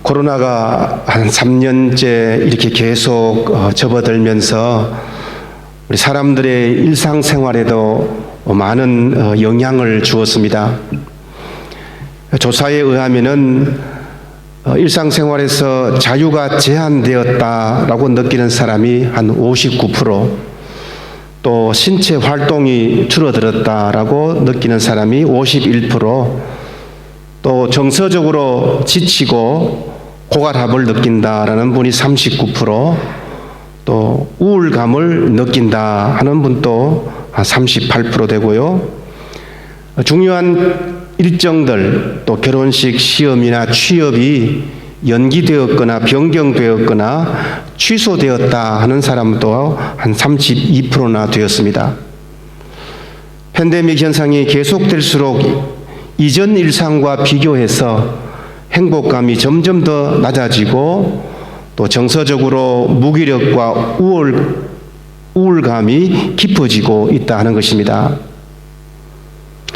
코로나가 한 3년째 이렇게 계속 접어들면서 우리 사람들의 일상생활에도 많은 영향을 주었습니다. 조사에 의하면은 일상생활에서 자유가 제한되었다라고 느끼는 사람이 한 59%, 또 신체 활동이 줄어들었다라고 느끼는 사람이 51%, 또 정서적으로 지치고 고갈함을 느낀다라는 분이 39%, 또 우울감을 느낀다 하는 분도 한 38% 되고요. 중요한 일정들, 또 결혼식, 시험이나 취업이 연기되었거나 변경되었거나 취소되었다 하는 사람도 한 32%나 되었습니다. 팬데믹 현상이 계속될수록 이전 일상과 비교해서 행복감이 점점 더 낮아지고 또 정서적으로 무기력과 우울감이 깊어지고 있다 하는 것입니다.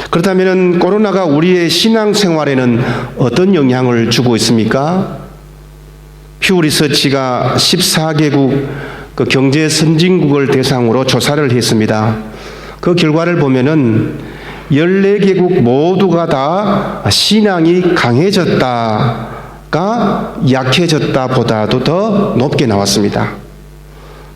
그렇다면 코로나가 우리의 신앙생활에는 어떤 영향을 주고 있습니까? 퓨 리서치가 14개국 경제 선진국을 대상으로 조사를 했습니다. 그 결과를 보면은 14개국 모두가 다 신앙이 강해졌다가 약해졌다 보다도 더 높게 나왔습니다.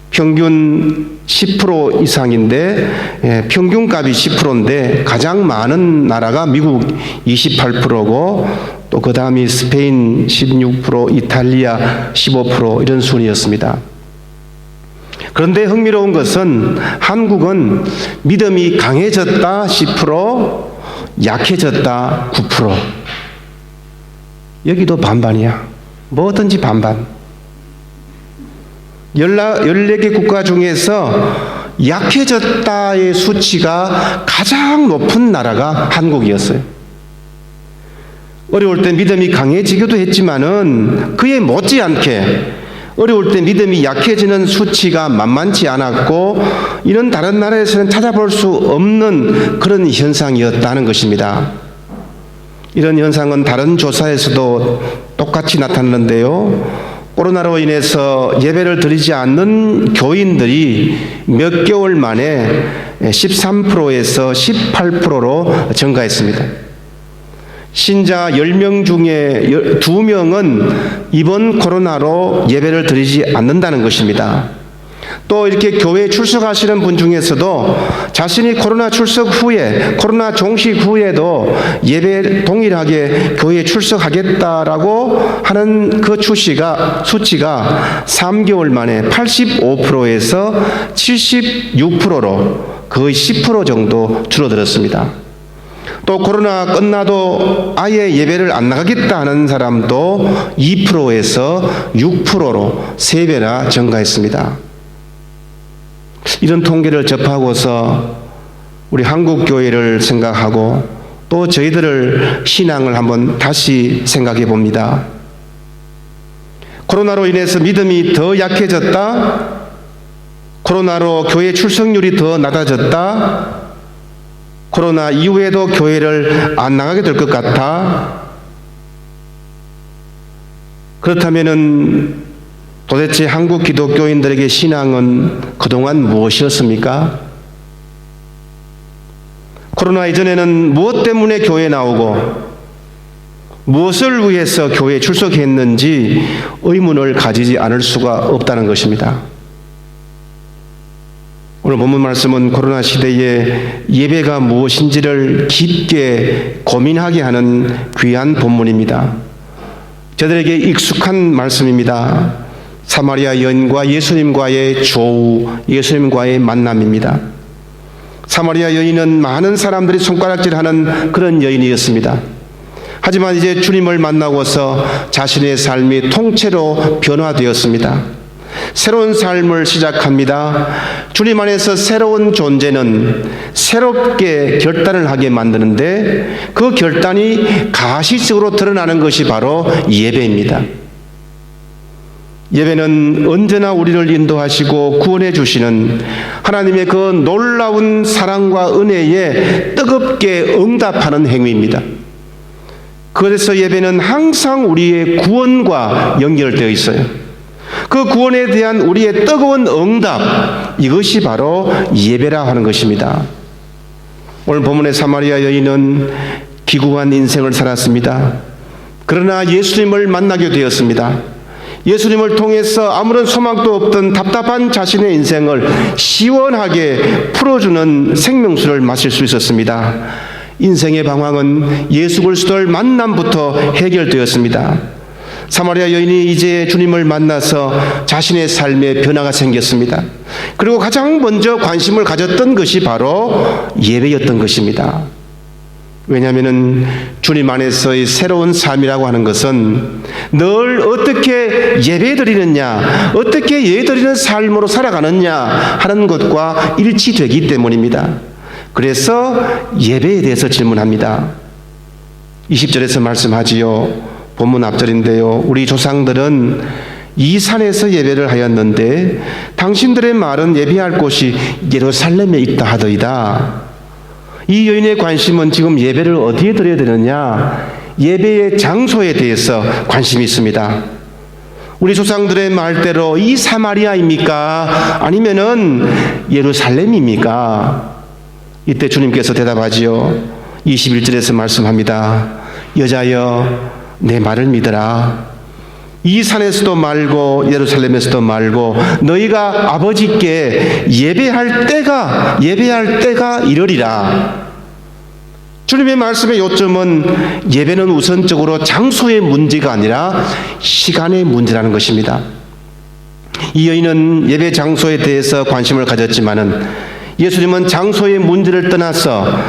평균 10% 이상인데 평균값이 10%인데 가장 많은 나라가 미국 28%고 또 그 다음이 스페인 16%, 이탈리아 15% 이런 순이었습니다. 그런데 흥미로운 것은 한국은 믿음이 강해졌다 10%, 약해졌다 9%. 여기도 반반이야. 뭐든지 반반. 14개 국가 중에서 약해졌다의 수치가 가장 높은 나라가 한국이었어요. 어려울 때 믿음이 강해지기도 했지만은 그에 못지않게 어려울 때 믿음이 약해지는 수치가 만만치 않았고 이런 다른 나라에서는 찾아볼 수 없는 그런 현상이었다는 것입니다. 이런 현상은 다른 조사에서도 똑같이 나타났는데요. 코로나로 인해서 예배를 드리지 않는 교인들이 몇 개월 만에 13%에서 18%로 증가했습니다. 신자 10명 중에 2명은 이번 코로나로 예배를 드리지 않는다는 것입니다. 또 이렇게 교회에 출석하시는 분 중에서도 자신이 코로나 출석 후에, 코로나 종식 후에도 예배에 동일하게 교회에 출석하겠다라고 하는 그 수치가 3개월 만에 85%에서 76%로 거의 10% 정도 줄어들었습니다. 또 코로나 끝나도 아예 예배를 안 나가겠다 하는 사람도 2%에서 6%로 3배나 증가했습니다. 이런 통계를 접하고서 우리 한국 교회를 생각하고 또 저희들을 신앙을 한번 다시 생각해 봅니다. 코로나로 인해서 믿음이 더 약해졌다? 코로나로 교회 출석률이 더 낮아졌다? 코로나 이후에도 교회를 안 나가게 될 것 같아? 그렇다면은 도대체 한국 기독교인들에게 신앙은 그동안 무엇이었습니까? 코로나 이전에는 무엇 때문에 교회에 나오고 무엇을 위해서 교회에 출석했는지 의문을 가지지 않을 수가 없다는 것입니다. 오늘 본문 말씀은 코로나 시대에 예배가 무엇인지를 깊게 고민하게 하는 귀한 본문입니다. 저들에게 익숙한 말씀입니다. 사마리아 여인과 예수님과의 조우, 예수님과의 만남입니다. 사마리아 여인은 많은 사람들이 손가락질하는 그런 여인이었습니다. 하지만 이제 주님을 만나고서 자신의 삶이 통째로 변화되었습니다. 새로운 삶을 시작합니다. 주님 안에서 새로운 존재는 새롭게 결단을 하게 만드는데 그 결단이 가시적으로 드러나는 것이 바로 예배입니다. 예배는 언제나 우리를 인도하시고 구원해 주시는 하나님의 그 놀라운 사랑과 은혜에 뜨겁게 응답하는 행위입니다. 그래서 예배는 항상 우리의 구원과 연결되어 있어요. 그 구원에 대한 우리의 뜨거운 응답, 이것이 바로 예배라 하는 것입니다. 오늘 본문의 사마리아 여인은 기구한 인생을 살았습니다. 그러나 예수님을 만나게 되었습니다. 예수님을 통해서 아무런 소망도 없던 답답한 자신의 인생을 시원하게 풀어주는 생명수를 마실 수 있었습니다. 인생의 방황은 예수 그리스도를 만남부터 해결되었습니다. 사마리아 여인이 이제 주님을 만나서 자신의 삶에 변화가 생겼습니다. 그리고 가장 먼저 관심을 가졌던 것이 바로 예배였던 것입니다. 왜냐하면 주님 안에서의 새로운 삶이라고 하는 것은 늘 어떻게 예배드리느냐, 어떻게 예배드리는 삶으로 살아가느냐 하는 것과 일치되기 때문입니다. 그래서 예배에 대해서 질문합니다. 20절에서 말씀하지요. 본문 앞절인데요. 우리 조상들은 이 산에서 예배를 하였는데 당신들의 말은 예배할 곳이 예루살렘에 있다 하더이다. 이 여인의 관심은 지금 예배를 어디에 드려야 되느냐, 예배의 장소에 대해서 관심이 있습니다. 우리 조상들의 말대로 이 사마리아입니까? 아니면은 예루살렘입니까? 이때 주님께서 대답하지요. 21절에서 말씀합니다. 여자여, 내 말을 믿어라. 이 산에서도 말고 예루살렘에서도 말고 너희가 아버지께 예배할 때가 이르리라. 주님의 말씀의 요점은 예배는 우선적으로 장소의 문제가 아니라 시간의 문제라는 것입니다. 이 여인은 예배 장소에 대해서 관심을 가졌지만은 예수님은 장소의 문제를 떠나서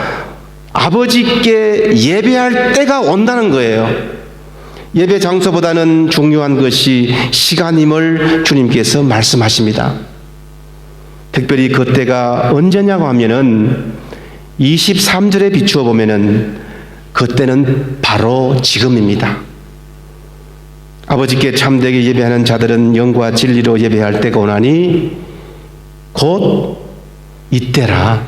아버지께 예배할 때가 온다는 거예요. 예배 장소보다는 중요한 것이 시간임을 주님께서 말씀하십니다. 특별히 그때가 언제냐고 하면은 23절에 비추어 보면은 그때는 바로 지금입니다. 아버지께 참되게 예배하는 자들은 영과 진리로 예배할 때가 오나니 곧 이때라.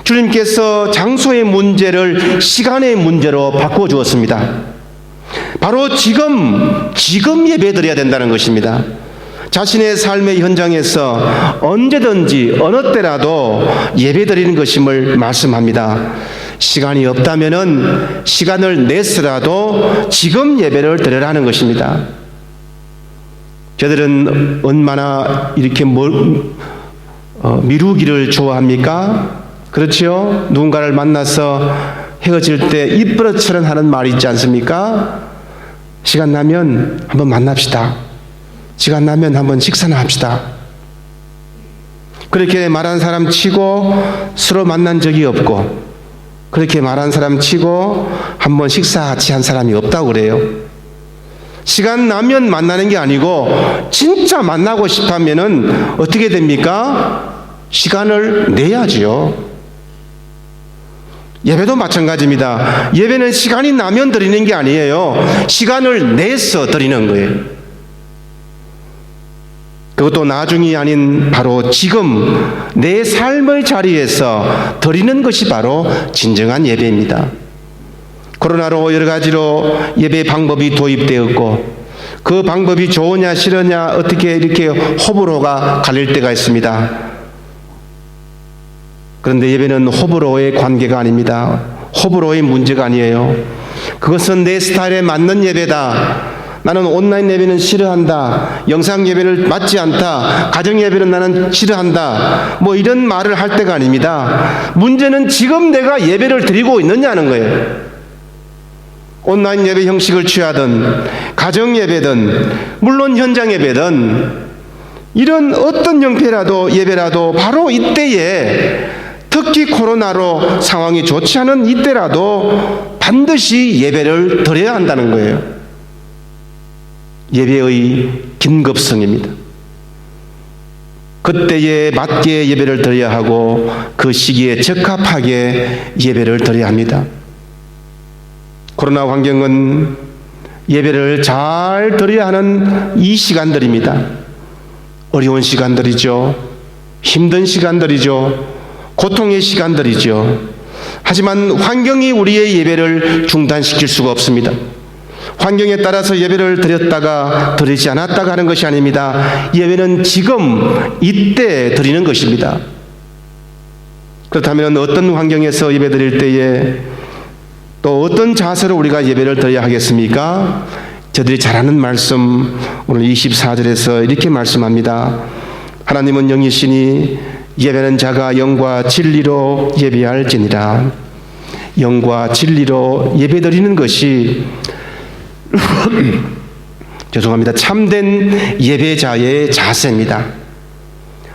주님께서 장소의 문제를 시간의 문제로 바꿔 주었습니다. 바로 지금 예배드려야 된다는 것입니다. 자신의 삶의 현장에서 언제든지 어느 때라도 예배드리는 것임을 말씀합니다. 시간이 없다면은 시간을 내서라도 지금 예배를 드리라는 것입니다. 저들은 얼마나 이렇게 미루기를 좋아합니까? 그렇죠? 누군가를 만나서 헤어질 때 입버릇처럼 하는 말이 있지 않습니까? 시간 나면 한번 만납시다. 시간 나면 한번 식사나 합시다. 그렇게 말한 사람 치고 서로 만난 적이 없고, 그렇게 말한 사람 치고 한번 식사 같이 한 사람이 없다고 그래요. 시간 나면 만나는 게 아니고 진짜 만나고 싶으면은 어떻게 됩니까? 시간을 내야지요. 예배도 마찬가지입니다. 예배는 시간이 나면 드리는 게 아니에요. 시간을 내서 드리는 거예요. 그것도 나중이 아닌 바로 지금 내 삶의 자리에서 드리는 것이 바로 진정한 예배입니다. 코로나로 여러 가지로 예배 방법이 도입되었고 그 방법이 좋으냐 싫으냐 어떻게 이렇게 호불호가 갈릴 때가 있습니다. 그런데 예배는 호불호의 관계가 아닙니다. 호불호의 문제가 아니에요. 그것은 내 스타일에 맞는 예배다. 나는 온라인 예배는 싫어한다. 영상 예배를 맞지 않다. 가정 예배는 나는 싫어한다. 뭐 이런 말을 할 때가 아닙니다. 문제는 지금 내가 예배를 드리고 있느냐는 거예요. 온라인 예배 형식을 취하든 가정 예배든 물론 현장 예배든 이런 어떤 형태라도 예배라도 바로 이때에 특히 코로나로 상황이 좋지 않은 이때라도 반드시 예배를 드려야 한다는 거예요. 예배의 긴급성입니다. 그때에 맞게 예배를 드려야 하고 그 시기에 적합하게 예배를 드려야 합니다. 코로나 환경은 예배를 잘 드려야 하는 이 시간들입니다. 어려운 시간들이죠. 힘든 시간들이죠. 고통의 시간들이죠. 하지만 환경이 우리의 예배를 중단시킬 수가 없습니다. 환경에 따라서 예배를 드렸다가 드리지 않았다가 하는 것이 아닙니다. 예배는 지금 이때 드리는 것입니다. 그렇다면 어떤 환경에서 예배 드릴 때에 또 어떤 자세로 우리가 예배를 드려야 하겠습니까? 저들이 잘 아는 말씀, 오늘 24절에서 이렇게 말씀합니다. 하나님은 영이시니 예배는 자가 영과 진리로 예배할지니라. 영과 진리로 예배드리는 것이 죄송합니다. 참된 예배자의 자세입니다.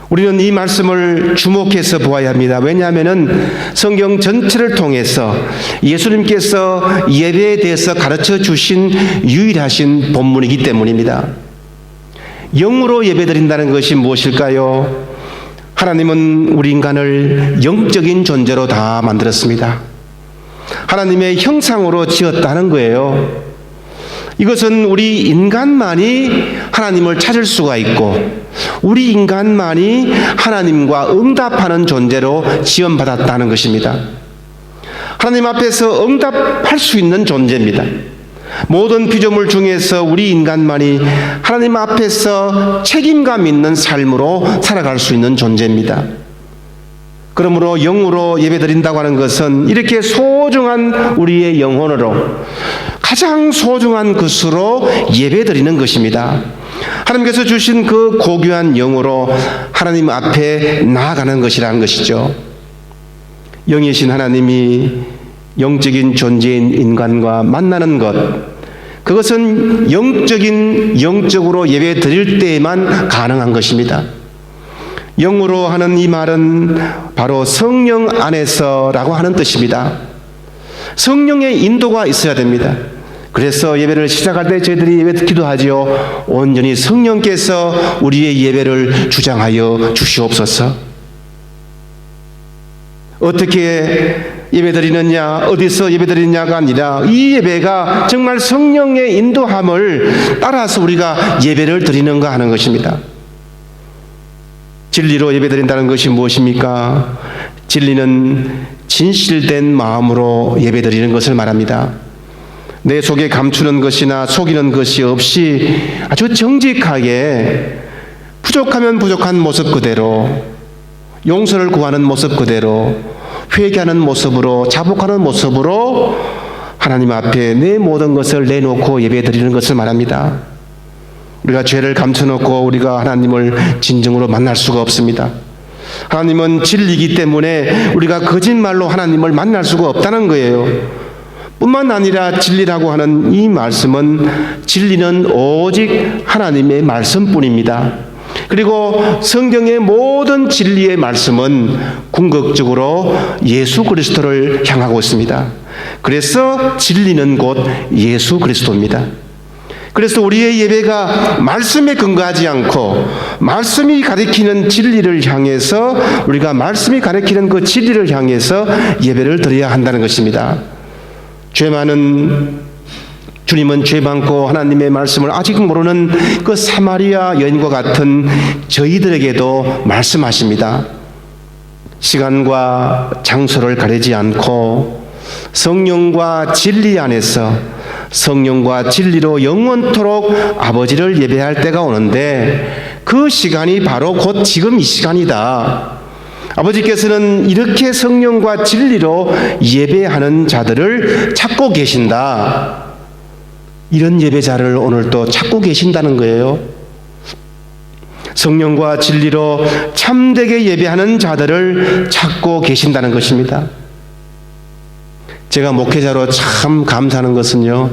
우리는 이 말씀을 주목해서 보아야 합니다. 왜냐하면 성경 전체를 통해서 예수님께서 예배에 대해서 가르쳐 주신 유일하신 본문이기 때문입니다. 영으로 예배드린다는 것이 무엇일까요? 하나님은 우리 인간을 영적인 존재로 다 만들었습니다. 하나님의 형상으로 지었다는 거예요. 이것은 우리 인간만이 하나님을 찾을 수가 있고 우리 인간만이 하나님과 응답하는 존재로 지원받았다는 것입니다. 하나님 앞에서 응답할 수 있는 존재입니다. 모든 피조물 중에서 우리 인간만이 하나님 앞에서 책임감 있는 삶으로 살아갈 수 있는 존재입니다. 그러므로 영으로 예배드린다고 하는 것은 이렇게 소중한 우리의 영혼으로 가장 소중한 것으로 예배드리는 것입니다. 하나님께서 주신 그 고귀한 영으로 하나님 앞에 나아가는 것이라는 것이죠. 영이신 하나님이 영적인 존재인 인간과 만나는 것, 그것은 영적으로 예배 드릴 때에만 가능한 것입니다. 영으로 하는 이 말은 바로 성령 안에서라고 하는 뜻입니다. 성령의 인도가 있어야 됩니다. 그래서 예배를 시작할 때 저희들이 예배 기도하지요. 온전히 성령께서 우리의 예배를 주장하여 주시옵소서. 어떻게 예배드리느냐, 어디서 예배드리느냐가 아니라 이 예배가 정말 성령의 인도함을 따라서 우리가 예배를 드리는가 하는 것입니다. 진리로 예배드린다는 것이 무엇입니까? 진리는 진실된 마음으로 예배드리는 것을 말합니다. 내 속에 감추는 것이나 속이는 것이 없이 아주 정직하게 부족하면 부족한 모습 그대로, 용서를 구하는 모습 그대로, 회개하는 모습으로, 자복하는 모습으로 하나님 앞에 내 모든 것을 내놓고 예배드리는 것을 말합니다. 우리가 죄를 감춰놓고 우리가 하나님을 진정으로 만날 수가 없습니다. 하나님은 진리이기 때문에 우리가 거짓말로 하나님을 만날 수가 없다는 거예요. 뿐만 아니라 진리라고 하는 이 말씀은 진리는 오직 하나님의 말씀뿐입니다. 그리고 성경의 모든 진리의 말씀은 궁극적으로 예수 그리스도를 향하고 있습니다. 그래서 진리는 곧 예수 그리스도입니다. 그래서 우리의 예배가 말씀에 근거하지 않고 말씀이 가리키는 진리를 향해서 우리가 말씀이 가리키는 그 진리를 향해서 예배를 드려야 한다는 것입니다. 죄 많은 주님은 죄 많고 하나님의 말씀을 아직 모르는 그 사마리아 여인과 같은 저희들에게도 말씀하십니다. 시간과 장소를 가리지 않고 성령과 진리 안에서 성령과 진리로 영원토록 아버지를 예배할 때가 오는데 그 시간이 바로 곧 지금 이 시간이다. 아버지께서는 이렇게 성령과 진리로 예배하는 자들을 찾고 계신다. 이런 예배자를 오늘 또 찾고 계신다는 거예요. 성령과 진리로 참되게 예배하는 자들을 찾고 계신다는 것입니다. 제가 목회자로 참 감사하는 것은요,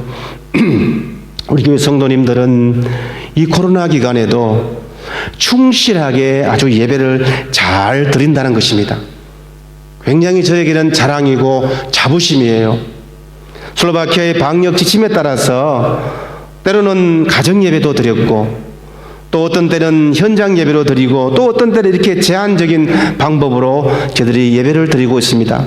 우리 교회 성도님들은 이 코로나 기간에도 충실하게 아주 예배를 잘 드린다는 것입니다. 굉장히 저에게는 자랑이고 자부심이에요. 슬로바키아의 방역 지침에 따라서 때로는 가정 예배도 드렸고 또 어떤 때는 현장 예배로 드리고 또 어떤 때는 이렇게 제한적인 방법으로 저희들이 예배를 드리고 있습니다.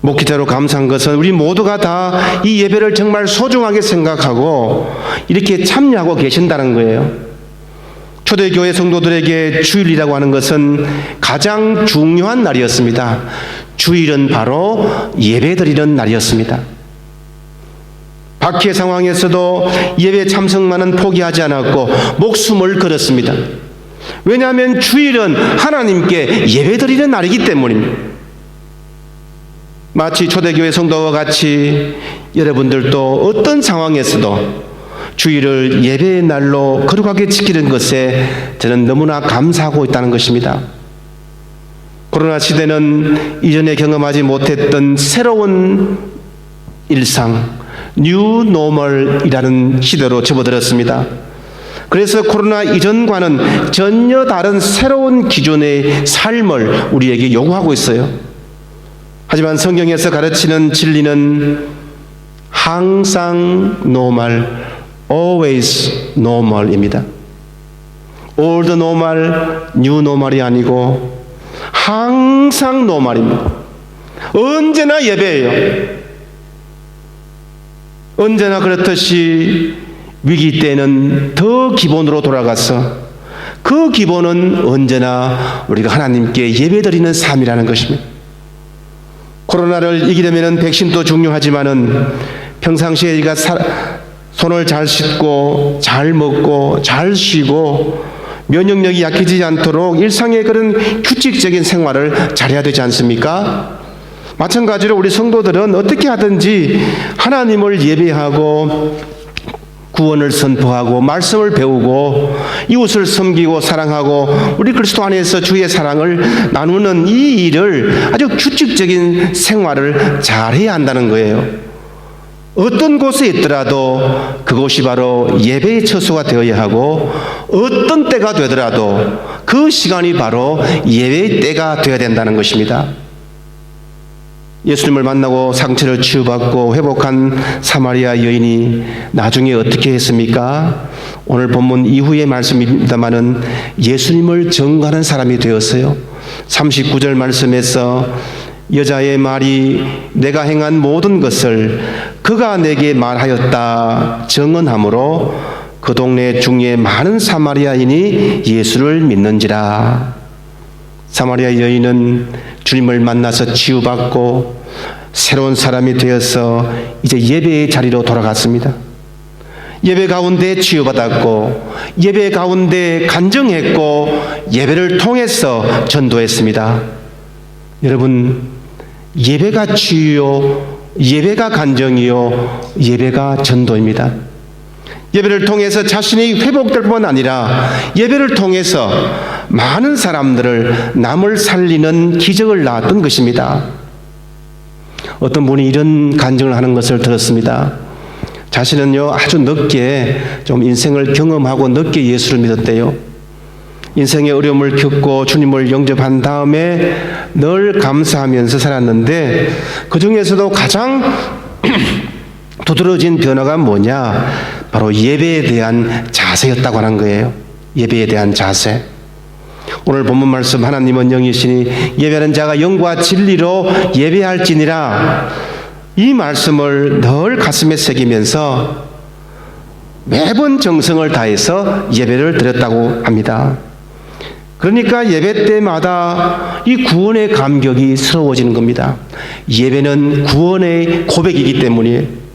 목회자로 감사한 것은 우리 모두가 다 이 예배를 정말 소중하게 생각하고 이렇게 참여하고 계신다는 거예요. 초대교회 성도들에게 주일이라고 하는 것은 가장 중요한 날이었습니다. 주일은 바로 예배드리는 날이었습니다. 박해 상황에서도 예배 참석만은 포기하지 않았고 목숨을 걸었습니다. 왜냐하면 주일은 하나님께 예배드리는 날이기 때문입니다. 마치 초대교회 성도와 같이 여러분들도 어떤 상황에서도 주일을 예배의 날로 거룩하게 지키는 것에 저는 너무나 감사하고 있다는 것입니다. 코로나 시대는 이전에 경험하지 못했던 새로운 일상, 뉴 노멀이라는 시대로 접어들었습니다. 그래서 코로나 이전과는 전혀 다른 새로운 기존의 삶을 우리에게 요구하고 있어요. 하지만 성경에서 가르치는 진리는 항상 normal, always normal입니다. old normal, new normal이 아니고 항상 normal입니다. 언제나 예배예요. 언제나 그렇듯이 위기 때는 더 기본으로 돌아가서 그 기본은 언제나 우리가 하나님께 예배드리는 삶이라는 것입니다. 코로나를 이기려면 백신도 중요하지만은 평상시에 우리가 손을 잘 씻고 잘 먹고 잘 쉬고 면역력이 약해지지 않도록 일상의 그런 규칙적인 생활을 잘해야 되지 않습니까? 마찬가지로 우리 성도들은 어떻게 하든지 하나님을 예배하고 구원을 선포하고 말씀을 배우고 이웃을 섬기고 사랑하고 우리 그리스도 안에서 주의 사랑을 나누는 이 일을 아주 규칙적인 생활을 잘해야 한다는 거예요. 어떤 곳에 있더라도 그곳이 바로 예배의 처소가 되어야 하고 어떤 때가 되더라도 그 시간이 바로 예배의 때가 되어야 된다는 것입니다. 예수님을 만나고 상처를 치유받고 회복한 사마리아 여인이 나중에 어떻게 했습니까? 오늘 본문 이후의 말씀입니다마는 예수님을 전가하는 사람이 되었어요. 39절 말씀에서 여자의 말이 내가 행한 모든 것을 그가 내게 말하였다 증언하므로 그 동네 중에 많은 사마리아인이 예수를 믿는지라. 사마리아 여인은 주님을 만나서 치유받고 새로운 사람이 되어서 이제 예배의 자리로 돌아갔습니다. 예배 가운데 치유받았고 예배 가운데 간증했고 예배를 통해서 전도했습니다. 여러분, 예배가 치유요, 예배가 간증이요, 예배가 전도입니다. 예배를 통해서 자신이 회복될 뿐 아니라 예배를 통해서 많은 사람들을 남을 살리는 기적을 낳았던 것입니다. 어떤 분이 이런 간증을 하는 것을 들었습니다. 자신은요 아주 늦게 좀 인생을 경험하고 늦게 예수를 믿었대요. 인생의 어려움을 겪고 주님을 영접한 다음에 늘 감사하면서 살았는데 그 중에서도 가장 두드러진 변화가 뭐냐? 바로 예배에 대한 자세였다고 하는 거예요. 예배에 대한 자세. 오늘 본문 말씀 하나님은 영이시니 예배하는 자가 영과 진리로 예배할지니라. 이 말씀을 늘 가슴에 새기면서 매번 정성을 다해서 예배를 드렸다고 합니다. 그러니까 예배 때마다 이 구원의 감격이 새로워지는 겁니다. 예배는 구원의 고백이기 때문이에요.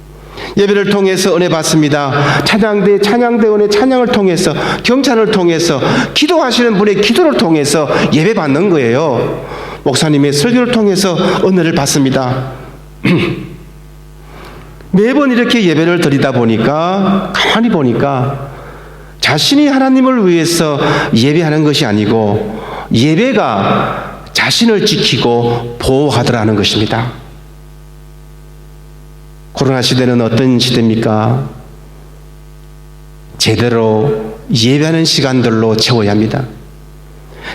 예배를 통해서 은혜 받습니다. 찬양대원의 찬양을 통해서, 경찬을 통해서, 기도하시는 분의 기도를 통해서 예배 받는 거예요. 목사님의 설교를 통해서 은혜를 받습니다. 매번 이렇게 예배를 드리다 보니까 가만히 보니까 자신이 하나님을 위해서 예배하는 것이 아니고 예배가 자신을 지키고 보호하더라는 것입니다. 코로나 시대는 어떤 시대입니까? 제대로 예배하는 시간들로 채워야 합니다.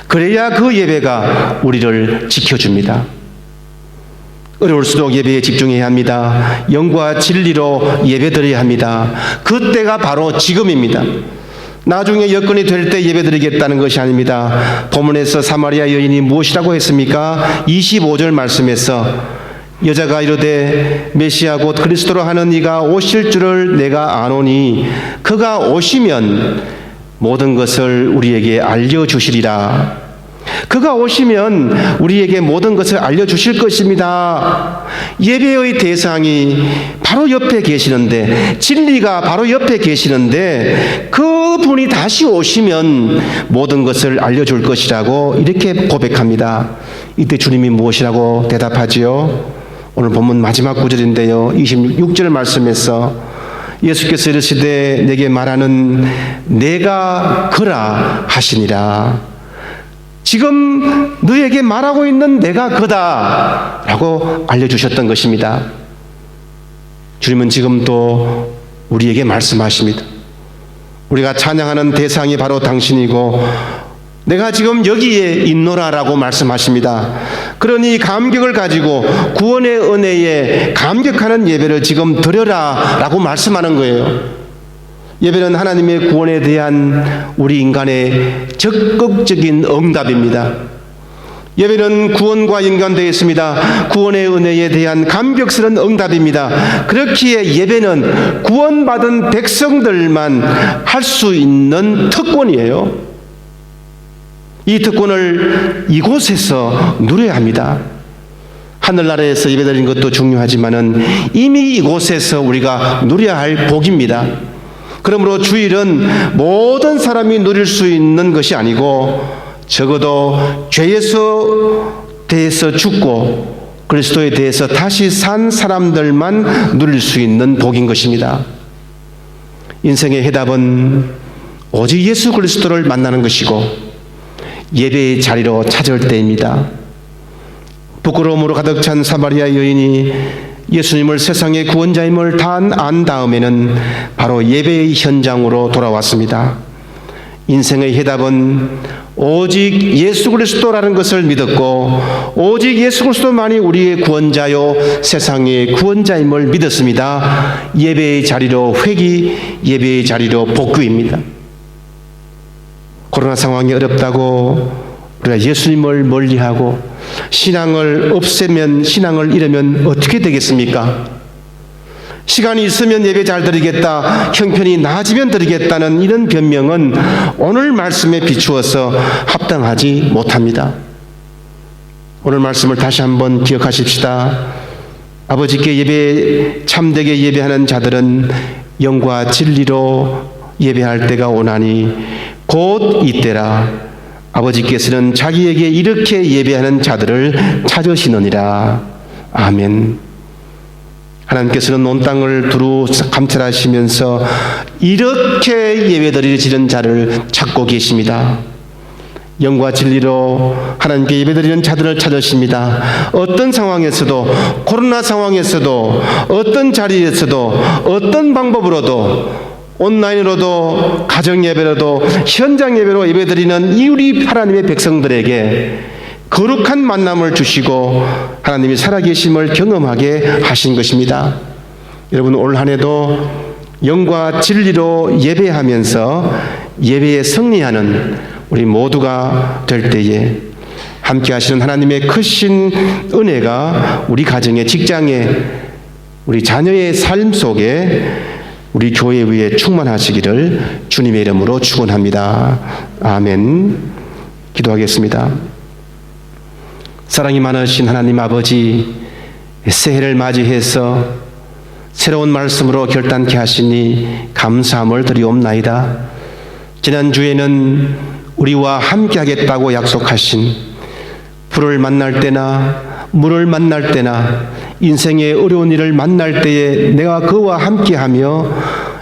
그래야 그 예배가 우리를 지켜줍니다. 어려울수록 예배에 집중해야 합니다. 영과 진리로 예배드려야 합니다. 그때가 바로 지금입니다. 나중에 여건이 될 때 예배드리겠다는 것이 아닙니다. 본문에서 사마리아 여인이 무엇이라고 했습니까? 25절 말씀에서 여자가 이르되 메시아 곧 그리스도로 하는 이가 오실 줄을 내가 아노니 그가 오시면 모든 것을 우리에게 알려주시리라. 그가 오시면 우리에게 모든 것을 알려주실 것입니다. 예배의 대상이 바로 옆에 계시는데, 진리가 바로 옆에 계시는데 그분이 다시 오시면 모든 것을 알려줄 것이라고 이렇게 고백합니다. 이때 주님이 무엇이라고 대답하지요? 오늘 본문 마지막 구절인데요, 26절 말씀에서 예수께서 이르시되 내게 말하는 내가 그라 하시니라. 지금 너에게 말하고 있는 내가 그다 라고 알려주셨던 것입니다. 주님은 지금도 우리에게 말씀하십니다. 우리가 찬양하는 대상이 바로 당신이고 내가 지금 여기에 있노라 라고 말씀하십니다. 그러니 감격을 가지고 구원의 은혜에 감격하는 예배를 지금 드려라 라고 말씀하는 거예요. 예배는 하나님의 구원에 대한 우리 인간의 적극적인 응답입니다. 예배는 구원과 연관되어 있습니다. 구원의 은혜에 대한 감격스러운 응답입니다. 그렇기에 예배는 구원받은 백성들만 할 수 있는 특권이에요. 이 특권을 이곳에서 누려야 합니다. 하늘나라에서 예배드리는 것도 중요하지만은 이미 이곳에서 우리가 누려야 할 복입니다. 그러므로 주일은 모든 사람이 누릴 수 있는 것이 아니고 적어도 죄에서 대해서 죽고 그리스도에 대해서 다시 산 사람들만 누릴 수 있는 복인 것입니다. 인생의 해답은 오직 예수 그리스도를 만나는 것이고 예배의 자리로 찾을 때입니다. 부끄러움으로 가득 찬 사마리아 여인이 예수님을 세상의 구원자임을 다 안 다음에는 바로 예배의 현장으로 돌아왔습니다. 인생의 해답은 오직 예수 그리스도라는 것을 믿었고 오직 예수 그리스도만이 우리의 구원자요 세상의 구원자임을 믿었습니다. 예배의 자리로 회개, 예배의 자리로 복귀입니다. 코로나 상황이 어렵다고 우리가 예수님을 멀리하고 신앙을 없애면, 신앙을 잃으면 어떻게 되겠습니까? 시간이 있으면 예배 잘 드리겠다, 형편이 나아지면 드리겠다는 이런 변명은 오늘 말씀에 비추어서 합당하지 못합니다. 오늘 말씀을 다시 한번 기억하십시다. 아버지께 예배, 참되게 예배하는 자들은 영과 진리로 예배할 때가 오나니 곧 이때라. 아버지께서는 자기에게 이렇게 예배하는 자들을 찾으시느니라. 아멘. 하나님께서는 온 땅을 두루 감찰하시면서 이렇게 예배드리는 자를 찾고 계십니다. 영과 진리로 하나님께 예배드리는 자들을 찾으십니다. 어떤 상황에서도, 코로나 상황에서도, 어떤 자리에서도, 어떤 방법으로도, 온라인으로도, 가정 예배로도, 현장 예배로 예배드리는 이 우리 하나님의 백성들에게 거룩한 만남을 주시고 하나님이 살아계심을 경험하게 하신 것입니다. 여러분, 올 한 해도 영과 진리로 예배하면서 예배에 승리하는 우리 모두가 될 때에 함께 하시는 하나님의 크신 은혜가 우리 가정의, 직장에, 우리 자녀의 삶 속에, 우리 교회 위에 충만하시기를 주님의 이름으로 축원합니다. 아멘. 기도하겠습니다. 사랑이 많으신 하나님 아버지, 새해를 맞이해서 새로운 말씀으로 결단케 하시니 감사함을 드리옵나이다. 지난주에는 우리와 함께 하겠다고 약속하신, 불을 만날 때나 물을 만날 때나 인생의 어려운 일을 만날 때에 내가 그와 함께하며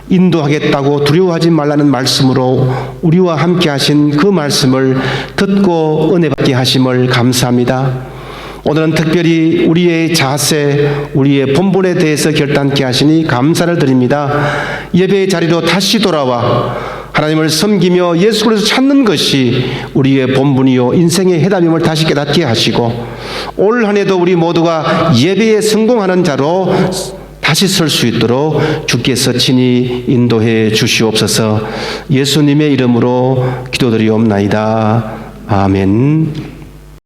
인도하겠다고 두려워하지 말라는 말씀으로 우리와 함께 하신 그 말씀을 듣고 은혜 받게 하심을 감사합니다. 오늘은 특별히 우리의 자세, 우리의 본분에 대해서 결단케 하시니 감사를 드립니다. 예배의 자리로 다시 돌아와 하나님을 섬기며 예수 그리스도 찾는 것이 우리의 본분이요 인생의 해답임을 다시 깨닫게 하시고, 올 한 해도 우리 모두가 예배에 성공하는 자로 다시 설 수 있도록 주께서 친히 인도해 주시옵소서. 예수님의 이름으로 기도드리옵나이다. 아멘.